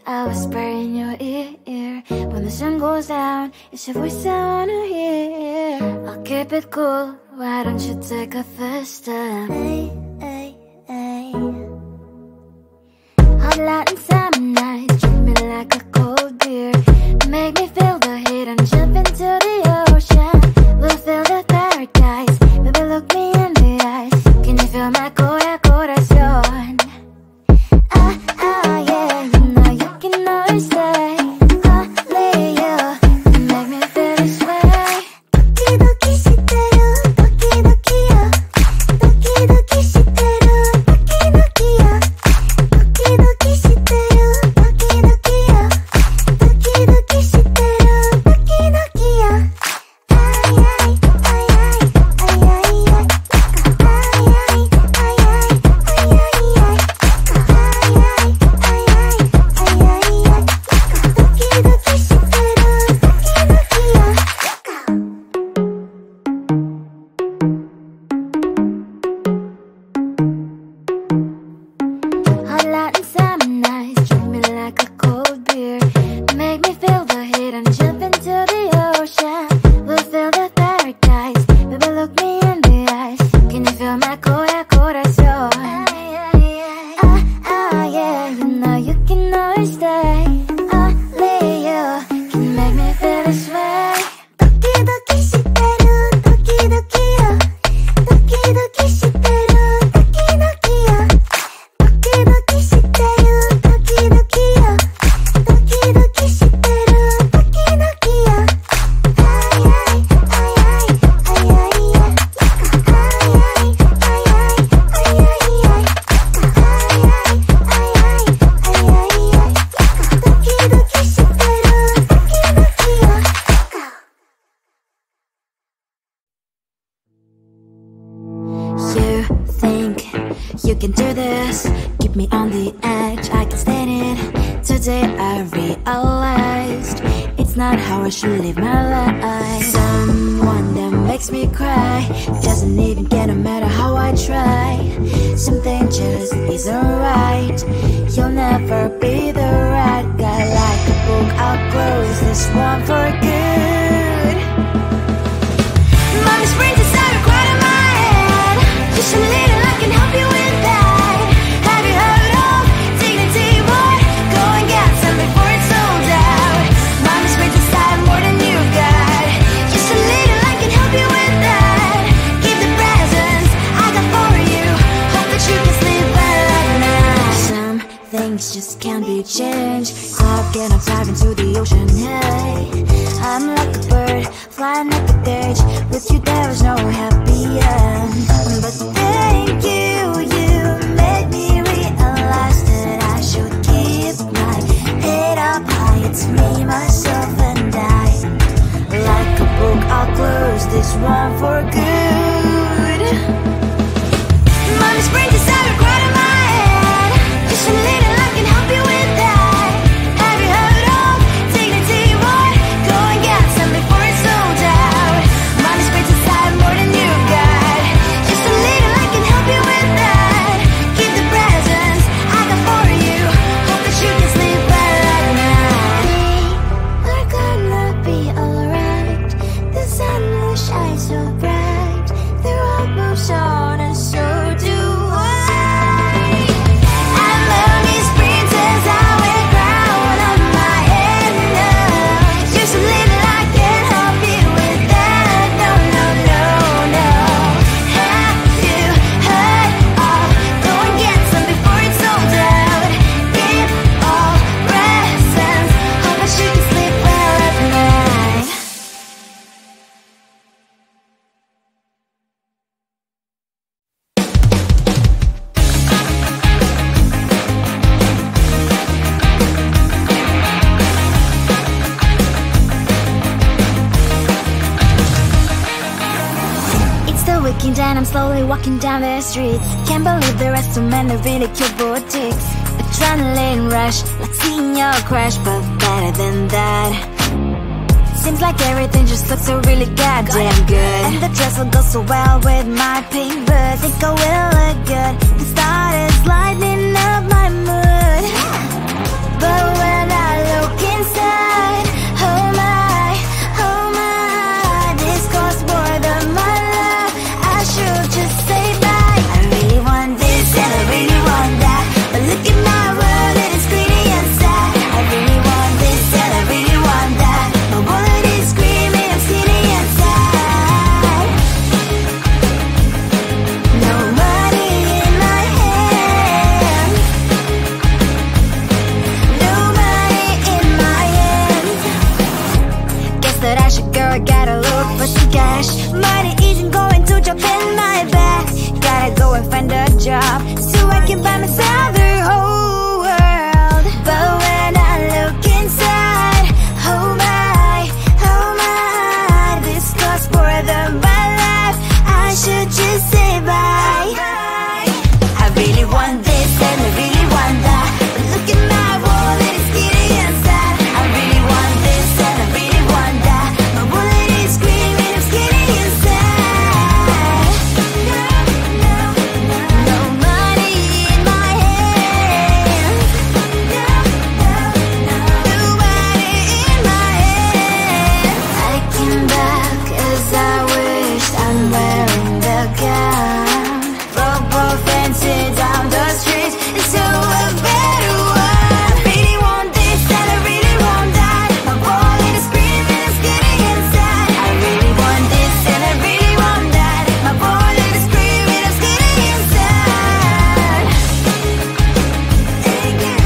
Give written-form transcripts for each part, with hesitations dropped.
I whisper in your ear. When the sun goes down, it's your voice I wanna hear. I'll keep it cool, why don't you take a first step? Hey, hey, hey. Hot light and summer nights, treat me like a cold beer. Make me feel the heat and jump into the ocean. We'll feel the paradise, baby look me in the eyes. Can you feel my corazón? Yeah, you know you can always stay. Only you can make me feel this way. Doki doki shiteru, doki doki yo. Doki doki shiteru, doki doki yo. Doki doki shiteru, doki doki yo. Doki doki shiteru, doki doki yo. Ay ay ay ay ay ay ay. Ay ay ay ay ay ay ay. Hot light and summer nights, treat me like a cold beer. Make me feel the heat and jump into the ocean. We'll feel the paradise, baby look me in the eyes. Can you feel my corazón? Yeah, you know you can always stay. Only you can make me feel this way. Doki doki shiteru, doki doki yo. Doki doki shiteru, doki doki yo. Doki doki shiteru, doki doki yo. Doki doki shiteru, doki doki yo. Ay ay ay ay ay ay ay. Ay ay ay ay ay ay ay. You think you can do this, keep me on the edge, I can stand it. Today I realized it's not how I should live my life. Someone that makes me cry doesn't even get no matter how I try. Something just isn't right. You'll never be the right guy. Like a book, I'll close this one for good. Mommy springs inside a quite in my head. Just a little, I can help you with that. Have you heard of dignity, boy? Go and get some before it's sold out. Mommy springs inside more than you've got. Just a little, I can help you with that. Keep the presents I got for you. Hope that you can sleep well at night. Some things just can't be changed. How can I dive into the ocean? Hey, I'm like a bird flying at the cage. With you there is no happy end. But thank you, you made me realize that I should keep my head up high. It's me, myself and I. Like a book, I'll close this one for good. Mommy springs inside a quite in my head. Just a little, I can help you with that. Have you heard of dignity, boy? Go and get some before it's sold out. Mommy springs inside more than you've got. Just a little, I can help you with that. Keep the presents I got for you. Hope that you can sleep well at night. We're gonna be alright. The sun will shine so bright. The road moves on and so do I. And lonely springs as I wear crown on my head now. Just a little, I can help you with that. No, no, no, no. Have you heard of? Go and get some before it's sold out. Give all presents. Hope that you can sleep well at night. It's the weekend and I'm slowly walking down the streets. Can't believe there are so many really cute boutiques. Adrenaline rush, like seeing your crush, but better than that. Seems like everything just looks so really goddamn good. And the dress will go so well with my pink boots. Think I will look good. The start is lighting up my mood. But when cash. Money isn't going to jump in my back. Gotta go and find a job so I can buy myself the whole world. But when I look inside, oh my, this costs more than my life. I should just say bye. I really want this and I really want that. But look at my wallet, it's getting inside. I really want this and I really want that. My wallet is screaming, it's getting inside. No money in my hands. Nobody in my hands. I came back as I wished. I'm wearing the gown. Football fancy down the street into a better one. I really want this and I really want that. My wallet is screaming, it's getting inside. I really want this and I really want that. My wallet is screaming, it's getting inside.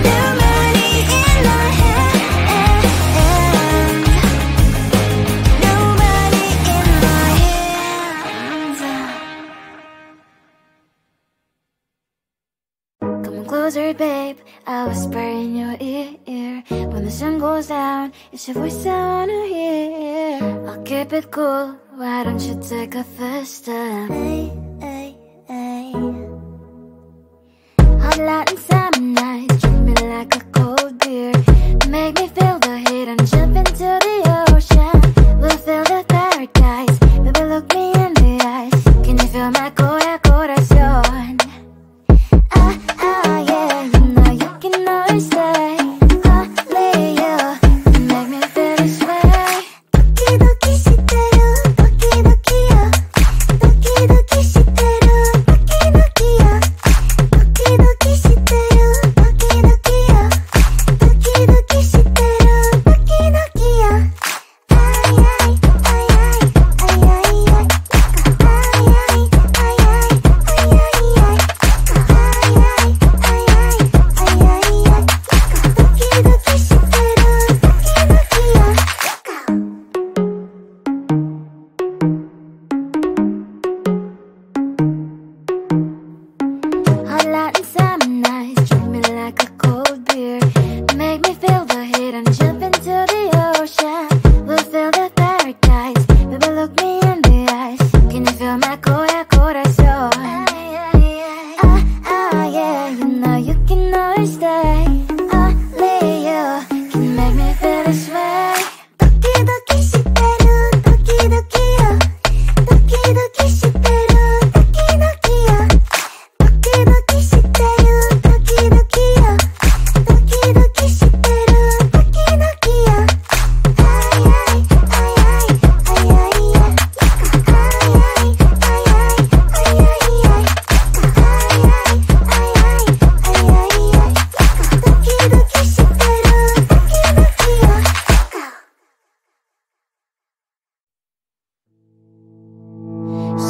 No money in my hands. No money in my hands. Come closer, babe. I'll whisper in your ear. When the sun goes down, it's your voice I wanna hear. I'll keep it cool. Why don't you take a first step? Hey. Hot Latin summer nights, treat me like a cold beer. Make me feel the heat and jump into the ocean. We'll feel the paradise. Baby, look me in the eyes. Can you feel my corazón? Yeah, you know you can always stay. Only you can make me feel this way. 도끼도끼 시대로 도끼도끼요. 도끼도끼 시대로 도끼도끼요. 도끼도끼 시대로 도끼도끼요. 도끼도끼 시대로 도끼도끼요. Hot Latin summer nights, treat me like a cold beer. Make me feel the heat and jump into the ocean. We'll feel the paradise. Baby, look me in the eyes. Can you feel my corazón? Yeah, you know you can always stay. Only you can make me feel this way. 도끼도끼 시대로 도끼도끼요. 도끼도끼 시대로 도끼도끼요. 도끼도끼 시대로 도끼도끼요. 도끼도끼 시대로 도끼도끼요.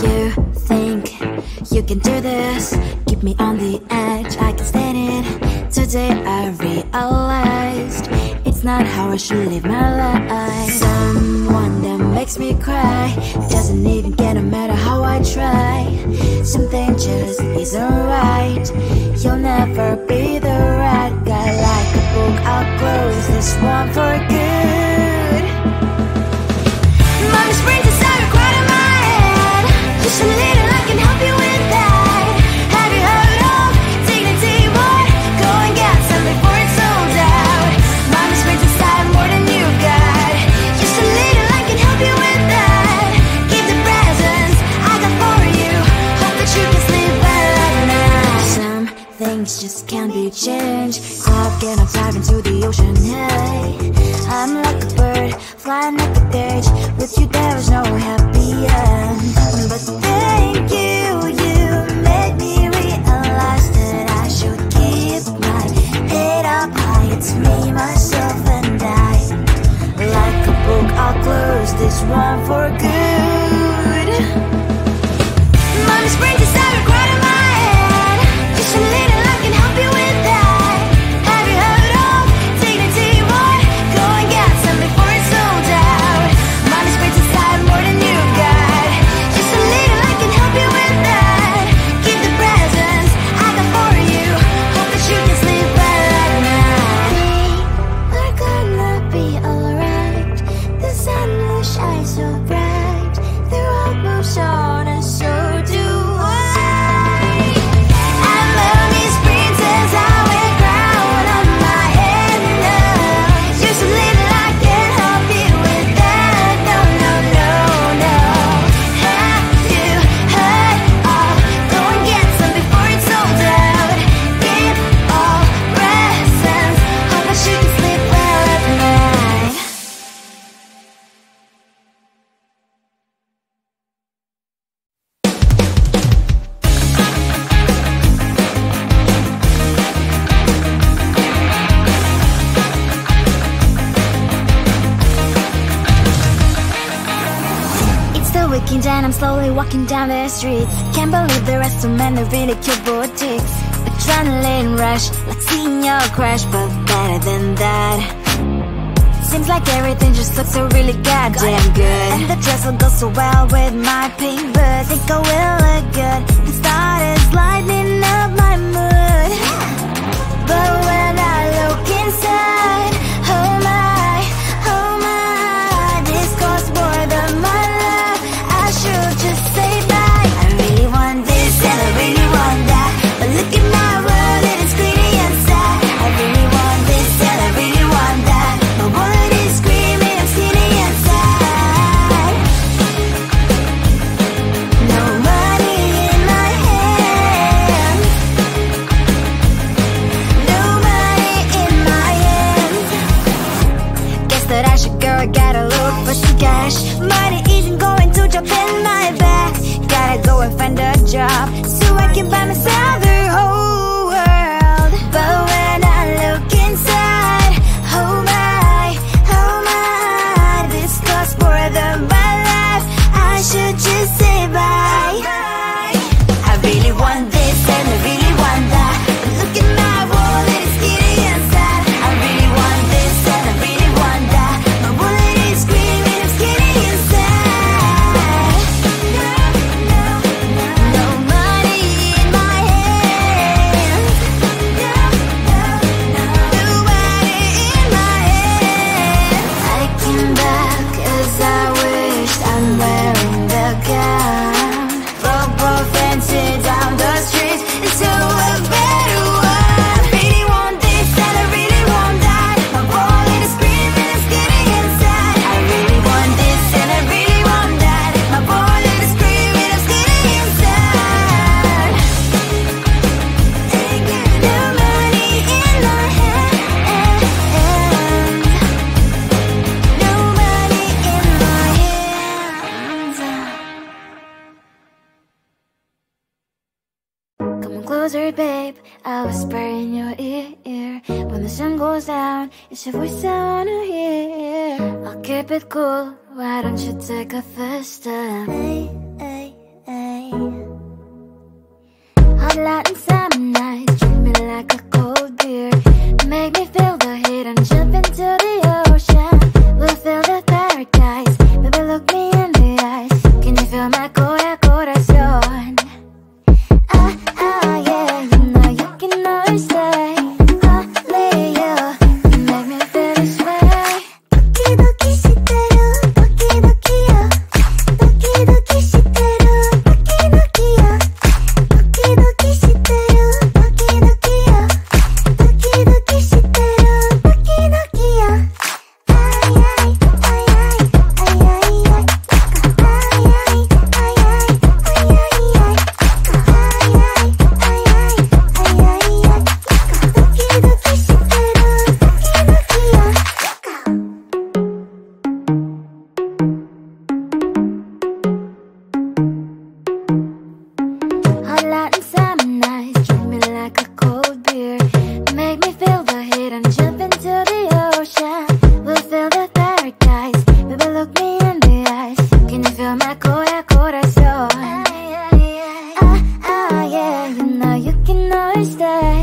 You think you can do this? Keep me on the edge, I can stand it. Today I realized it's not how I should live my life. Someone that makes me cry doesn't even get no matter how I try. Something just isn't right. You'll never be the right guy. Like a book, I'll close this one for good. Mommy springs inside a quite in my head. Just a little, I can help you with that. Have you heard of dignity, boy? Go and get some before it's sold out. Mommy springs inside more than you got. Just a little, I can help you with that. Give the presents I got for you. Hope that you can sleep well at night. Some things just can't be changed. Caught getting dive into the ocean, hey. I'm like a bird, flying like a cage. With you there is no happy end. But thank you, you made me realize that I should keep my head up high. It's me, myself and I. Like a book, I'll close this one for good. Mommy springs inside a quite in my head. Just a little, I can help you with that. Have you heard of dignity, boy? Go and get some before it's sold out. weekend and I'm slowly walking down the streets. Can't believe the rest of men are really cute boutiques. Adrenaline rush, like seeing your crush, but better than that. Seems like everything just looks so really goddamn good. And the dress will go so well with my pink boots. Think I will look good. The started lighting up my mood. But when I look inside, oh my, this costs more than my love. I should just say bye. I really want this and I really want that, but look at my world, it is pretty inside. I really want this and I really want that. My wallet is screaming, I'm skinny inside. No money in my hands, no money in my hands. Guess that I should go, gotta look for some cash. Money isn't going to jump in my back. Gotta go and find a job so I can buy myself the whole world. But when I look inside, oh my, this costs more than my life. I should just say bye. I really want this and I really want that, but look at my wallet, it's skinny inside. I really want this and I really want that. My wallet is screaming, I'm skinny inside. No money in my hands, no money in my hands. I came back as I wished, I'm wearing the gown. Robo fancy down the streets into a better one. I really want this and I really want that. My wallet is screaming, I'm skinny inside. I really want this and I really want that. My wallet is screaming, I'm skinny inside. No money in my hands, no money in my hands. Come on closer, babe, I'll whisper in your ear. When the sun goes down, it's your voice I wanna hear. I'll keep it cool, why don't you take a first step? Hey, hey, hey. Hot light and summer night, treat me like a cold beer. Make me feel the heat and jump into the ocean. We'll feel the paradise, baby look me in the eyes. Can you feel my corazón? Yeah, you know you can always stay. Only you can make me feel this way. Doki shiteru, doki yo. Doki shiteru, doki yo. Doki shiteru, doki yo. Doki shiteru, doki yo. Ay, ay, ay, ay, ay, ay, ay. Ay, ay, ay, ay, ay, ay, ay. Hot light and summer nights, treat me like a cold beer. Make me feel the heat and jump into the ocean. We'll feel the paradise, baby look me in the eyes. Can you feel my corazón? Yeah, you know you can always stay.